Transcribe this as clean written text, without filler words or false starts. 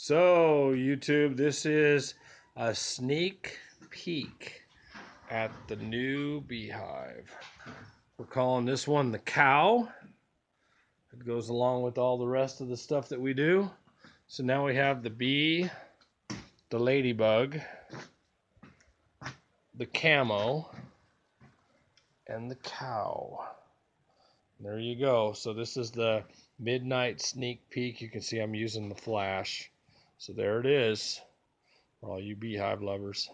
So, YouTube, this is a sneak peek at the new beehive. We're calling this one the cow. It goes along with all the rest of the stuff that we do. So now we have the bee, the ladybug, the camo, and the cow. There you go. So this is the midnight sneak peek. You can see I'm using the flash. So there it is for all you beehive lovers.